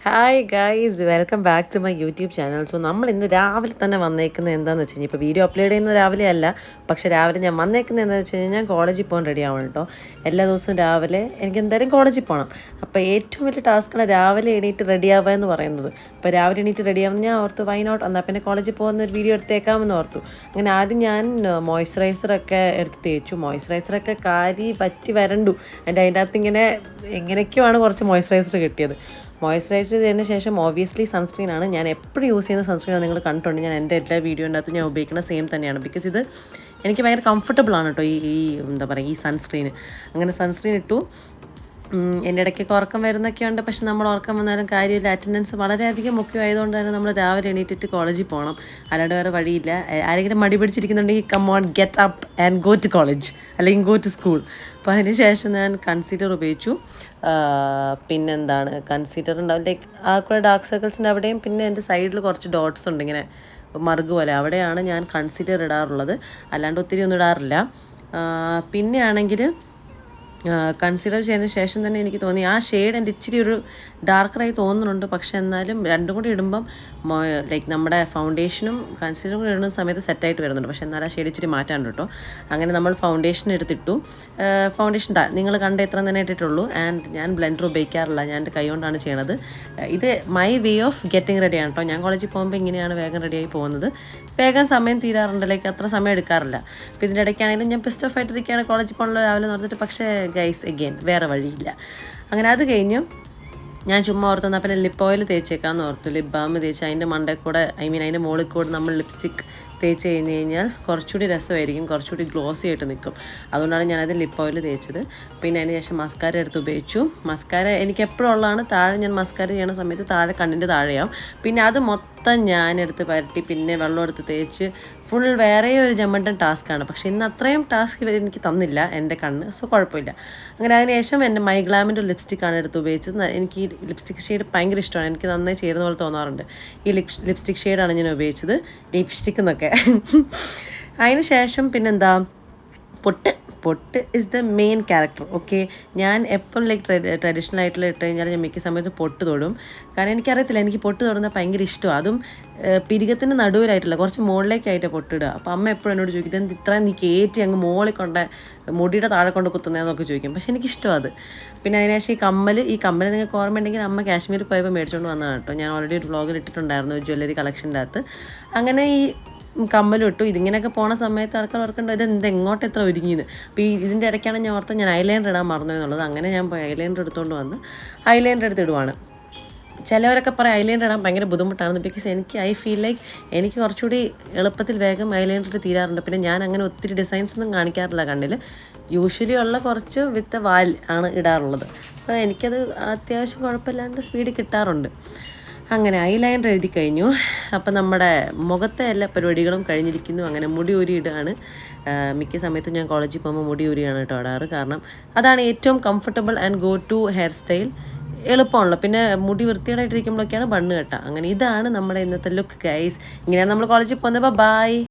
Hi guys, welcome back to my YouTube channel. So നമ്മൾ ഇന്ന് രാവിലെ തന്നെ വന്നേക്കുന്നത് എന്താണെന്ന് വെച്ച് കഴിഞ്ഞാൽ ഇപ്പോൾ വീഡിയോ അപ്ലോഡ് ചെയ്യുന്നത് രാവിലെ അല്ല, പക്ഷേ രാവിലെ ഞാൻ വന്നേക്കുന്നത് എന്താണെന്ന് വെച്ച് കഴിഞ്ഞാൽ ഞാൻ കോളേജിൽ പോകാൻ റെഡി ആവണം കേട്ടോ. എല്ലാ ദിവസവും രാവിലെ എനിക്ക് എന്തായാലും കോളേജിൽ പോകണം. അപ്പോൾ ഏറ്റവും വലിയ ടാസ്ക്കാണ് രാവിലെ എണീറ്റ് റെഡി ആവുക എന്ന് പറയുന്നത്. അപ്പോൾ രാവിലെ എണീറ്റ് റെഡി ആവുന്ന ഞാൻ ഓർത്തു വൈ നോട്ട്, എന്നാൽ പിന്നെ കോളേജിൽ പോകുന്ന ഒരു വീഡിയോ എടുത്തേക്കാമെന്ന് ഓർത്തു. അങ്ങനെ ആദ്യം ഞാൻ മോയ്സ്ചറൈസറൊക്കെ എടുത്ത് തേച്ചു. മോയ്സ്ചറൈസറൊക്കെ കാരി പറ്റി വരണ്ടു. അതിൻ്റെ അകത്ത് ഇങ്ങനെ എങ്ങനെയൊക്കെയാണ് കുറച്ച് മോയ്സ്ചറൈസർ കിട്ടിയത്. മോയ്സ്ചറൈസ് ചെയ്തതിന് ശേഷം ഓബിയസ്ലി സൺസ്ക്രീനാണ് ഞാൻ എപ്പോഴും യൂസ് ചെയ്യുന്ന സൺസ്ക്രീനാണ്. നിങ്ങൾ കണ്ടിട്ടുണ്ട്, ഞാൻ എൻ്റെ എല്ലാ വീഡിയോൻ്റെ അകത്തും ഞാൻ ഉപയോഗിക്കുന്ന സെയിം തന്നെയാണ്. ബിക്കോസ് ഇത് എനിക്ക് ഭയങ്കര കംഫർട്ടബിൾ ആണ് കേട്ടോ എന്താ പറയുക ഈ സൺസ്ക്രീൻ. അങ്ങനെ സൺസ്ക്രീൻ ഇട്ടു. എൻ്റെ ഇടയ്ക്കൊക്കെ ഉറക്കം വരുന്നൊക്കെ ഉണ്ട്, പക്ഷെ നമ്മൾ ഉറക്കം വന്നാലും കാര്യമില്ല. അറ്റൻഡൻസ് വളരെയധികം മുഖ്യമായതുകൊണ്ട് തന്നെ നമ്മൾ രാവിലെ എണീറ്റിട്ട് കോളേജിൽ പോകണം, അല്ലാണ്ട് വേറെ വഴിയില്ല. ആരെങ്കിലും മടി പിടിച്ചിരിക്കുന്നുണ്ടെങ്കിൽ come on, get up and go to college അല്ലെങ്കിൽ ഗോ ടു സ്കൂൾ. അപ്പോൾ അതിന് ശേഷം ഞാൻ കൺസീലർ ഉപയോഗിച്ചു. പിന്നെന്താണ്, കൺസീലർ ഉണ്ടാവും ലൈക്ക് ആ കൂടെ ഡാർക്ക് സർക്കിൾസിൻ്റെ അവിടെയും, പിന്നെ എൻ്റെ സൈഡിൽ കുറച്ച് ഡോട്ട്സ് ഉണ്ട് ഇങ്ങനെ മറുക് പോലെ, അവിടെയാണ് ഞാൻ കൺസീലർ ഇടാറുള്ളത്, അല്ലാണ്ട് ഒത്തിരി ഒന്നും ഇടാറില്ല. പിന്നെ ആണെങ്കിൽ കൺസിഡർ ചെയ്തതിന് ശേഷം തന്നെ എനിക്ക് തോന്നി ആ ഷെയ്ഡ് എൻ്റെ ഇച്ചിരി ഒരു ഡാർക്കറായി തോന്നുന്നുണ്ട്. പക്ഷെ എന്നാലും രണ്ടും കൂടി ഇടുമ്പം ലൈക്ക് നമ്മുടെ ഫൗണ്ടേഷനും കൺസീലറും കൂടി ഇടുന്ന സമയത്ത് സെറ്റായിട്ട് വരുന്നുണ്ട്. പക്ഷേ എന്നാൽ ആ ഷെയ്ഡ് ഇച്ചിരി മാറ്റാണ്ട് കേട്ടോ. അങ്ങനെ നമ്മൾ ഫൗണ്ടേഷൻ എടുത്തിട്ടു. ഫൗണ്ടേഷൻ നിങ്ങൾ കണ്ട എത്ര തന്നെ ഇട്ടിട്ടുള്ളൂ. ആൻഡ് ഞാൻ ബ്ലെൻഡർ ഉപയോഗിക്കാറില്ല, ഞാൻ എൻ്റെ കൈ കൊണ്ടാണ് ചെയ്യണത്. ഇത് മൈ വേ ഓഫ് ഗെറ്റിംഗ് റെഡിയാണ് കേട്ടോ. ഞാൻ കോളേജിൽ പോകുമ്പോൾ ഇങ്ങനെയാണ് വേഗം റെഡിയായി പോകുന്നത്. വേഗം സമയം തീരാറുണ്ട്, ലൈക്ക് അത്ര സമയം എടുക്കാറില്ല. അപ്പോൾ ഇതിൻ്റെ ഇടയ്ക്കാണെങ്കിലും ഞാൻ ബെസ്റ്റ് ഓഫ് ആയിട്ടിരിക്കുകയാണ് കോളേജിൽ പോകാനുള്ള രാവിലെ നടത്തിയിട്ട്. പക്ഷേ ഗൈസ് എഗെയിൻ വേറെ വഴിയില്ല. അങ്ങനെ അത് കഴിഞ്ഞു ഞാൻ ചുമ്മാ ഓർത്ത് എന്നാൽ പിന്നെ ലിപ്പ് ഓയിൽ തേച്ചേക്കാമെന്ന് ഓർത്തു. ലിപ് ബാം തേച്ച് അതിൻ്റെ മണ്ടയിൽ കൂടെ അതിൻ്റെ മുകളിൽ കൂടെ നമ്മൾ ലിപ്സ്റ്റിക്ക് തേച്ച് കഴിഞ്ഞ് കഴിഞ്ഞാൽ കുറച്ചുകൂടി രസമായിരിക്കും, കുറച്ചുകൂടി ഗ്ലോസി ആയിട്ട് നിൽക്കും. അതുകൊണ്ടാണ് ഞാനത് ലിപ്പ് ഓയിൽ തേച്ചത്. പിന്നെ അതിന് ശേഷം മസ്കാര എടുത്ത് ഉപയോഗിച്ചു. മസ്കാര എനിക്ക് എപ്പോഴും ഉള്ളതാണ്, താഴെ ഞാൻ മസ്കാര ചെയ്യണ സമയത്ത് താഴെ കണ്ണിൻ്റെ താഴെയാവും. പിന്നെ അത് മൊത്തം ഞാനെടുത്ത് പരട്ടി പിന്നെ വെള്ളം എടുത്ത് തേച്ച് ഫുൾ വേറെ ഒരു ജമ്മണ്ടൻ ടാസ്ക്കാണ്. പക്ഷേ ഇന്ന് അത്രയും ടാസ്ക് ഇവർ എനിക്ക് തന്നില്ല എൻ്റെ കണ്ണ്, സോ കുഴപ്പമില്ല. അങ്ങനെ അതിന് ശേഷം എൻ്റെ മൈഗ്ലാമിൻ്റെ ലിപ്സ്റ്റിക്കാണ് എടുത്ത് ഉപയോഗിച്ചത്. എനിക്ക് ഈ ലിപ്സ്റ്റിക് ഷെയ്ഡ് ഭയങ്കര ഇഷ്ടമാണ്, എനിക്ക് നന്നായി ചേരുന്ന പോലെ തോന്നാറുണ്ട്. ഈ ലിപ്സ്റ്റിക് ഷെയ്ഡാണ് ഞാൻ ഉപയോഗിച്ചത്, ലിപ്സ്റ്റിക് എന്നൊക്കെ. അതിന് ശേഷം പിന്നെന്താ, പൊട്ട് is the main character. Okay, ഞാൻ എപ്പം ലൈക്ക് ട്രഡീഷണൽ ആയിട്ടുള്ള ഇട്ട് കഴിഞ്ഞാൽ ഞാൻ മിക്ക സമയത്ത് പൊട്ട് തൊടും. കാരണം എനിക്കറിയത്തില്ല, എനിക്ക് പൊട്ട് തൊടുന്നത് ഭയങ്കര ഇഷ്ടമാണ്. അതും പിരികത്തിൻ്റെ നടുവിലായിട്ടില്ല, കുറച്ച് മുകളിലേക്കായിട്ട് പൊട്ടിടുക. അപ്പോൾ അമ്മ എപ്പോഴും എന്നോട് ചോദിക്കും, ഇതെന്ത് ഇത്ര നീ കയറ്റി അങ്ങ് മുകളിൽ കൊണ്ട് മുടിയുടെ താഴെ കൊണ്ട് കുത്തുന്നതെന്നൊക്കെ ചോദിക്കും. പക്ഷേ എനിക്കിഷ്ടം അത്. പിന്നെ അതിനുശേഷം ഈ കമ്മൽ നിങ്ങൾക്ക് ഓർമ്മയുണ്ടെങ്കിൽ അമ്മ കാശ്മീർ പോയപ്പോൾ മേടിച്ചുകൊണ്ട് വന്നതാണ് കേട്ടോ. ഞാൻ ഓൾറെഡി ഒരു വ്ളോഗിൽ ഇട്ടിട്ടുണ്ടായിരുന്നു ജ്വല്ലറി കളക്ഷൻ്റെ അകത്ത്. അങ്ങനെ ഈ കമ്മലും ഇട്ടു. ഇതിങ്ങനെയൊക്കെ പോണ സമയത്ത് ആൾക്കാർ ഓർക്കണ്ടോ ഇത് എങ്ങോട്ട് എത്ര ഒരുങ്ങിയത്. അപ്പോൾ ഇതിൻ്റെ ഇടയ്ക്കാണ് ഞാൻ ഓർത്ത് ഞാൻ ഐലൈനർ ഇടാൻ മറന്നു എന്നുള്ളത്. അങ്ങനെ ഞാൻ പോയി ഐലൈനർ എടുത്തുകൊണ്ട് വന്ന് ഐലൈനർ എടുത്തിടുവാണ്. ചിലവരൊക്കെ പറയും ഐലൈനർ ഇടാൻ ഭയങ്കര ബുദ്ധിമുട്ടാണെന്ന്. ബിക്കോസ് എനിക്ക് ഫീൽ ലൈക്ക് എനിക്ക് കുറച്ചുകൂടി എളുപ്പത്തിൽ വേഗം ഐലൈനർ തീരാറുണ്ട്. പിന്നെ ഞാൻ അങ്ങനെ ഒത്തിരി ഡിസൈൻസ് ഒന്നും കാണിക്കാറില്ല കണ്ണിൽ. യൂഷ്വലി ഉള്ള കുറച്ച് വിത്ത് വാൽ ആണ് ഇടാറുള്ളത്. അപ്പോൾ എനിക്കത് അത്യാവശ്യം കുഴപ്പമില്ലാണ്ട് സ്പീഡിൽ കിട്ടാറുണ്ട്. അങ്ങനെ ഐലൈനർ എഴുതി കഴിഞ്ഞു. അപ്പം നമ്മുടെ മുഖത്തെ എല്ലാ പരിപാടികളും കഴിഞ്ഞിരിക്കുന്നു. അങ്ങനെ മുടി ഊരി ഇടുകയാണ്. മിക്ക സമയത്തും ഞാൻ കോളേജിൽ പോകുമ്പോൾ മുടി ഊരിയാണ് കേട്ടോ ഇടാറ്. കാരണം അതാണ് ഏറ്റവും comfortable and go to hair style, എളുപ്പമാണല്ലോ. പിന്നെ മുടി വൃത്തിയോടായിട്ടിരിക്കുമ്പോഴൊക്കെയാണ് ബണ്ണ് കെട്ടുക. അങ്ങനെ ഇതാണ് നമ്മുടെ ഇന്നത്തെ ലുക്ക് ഗൈസ്. ഇങ്ങനെയാണ് നമ്മൾ കോളേജിൽ പോകുന്നത്. ബൈ.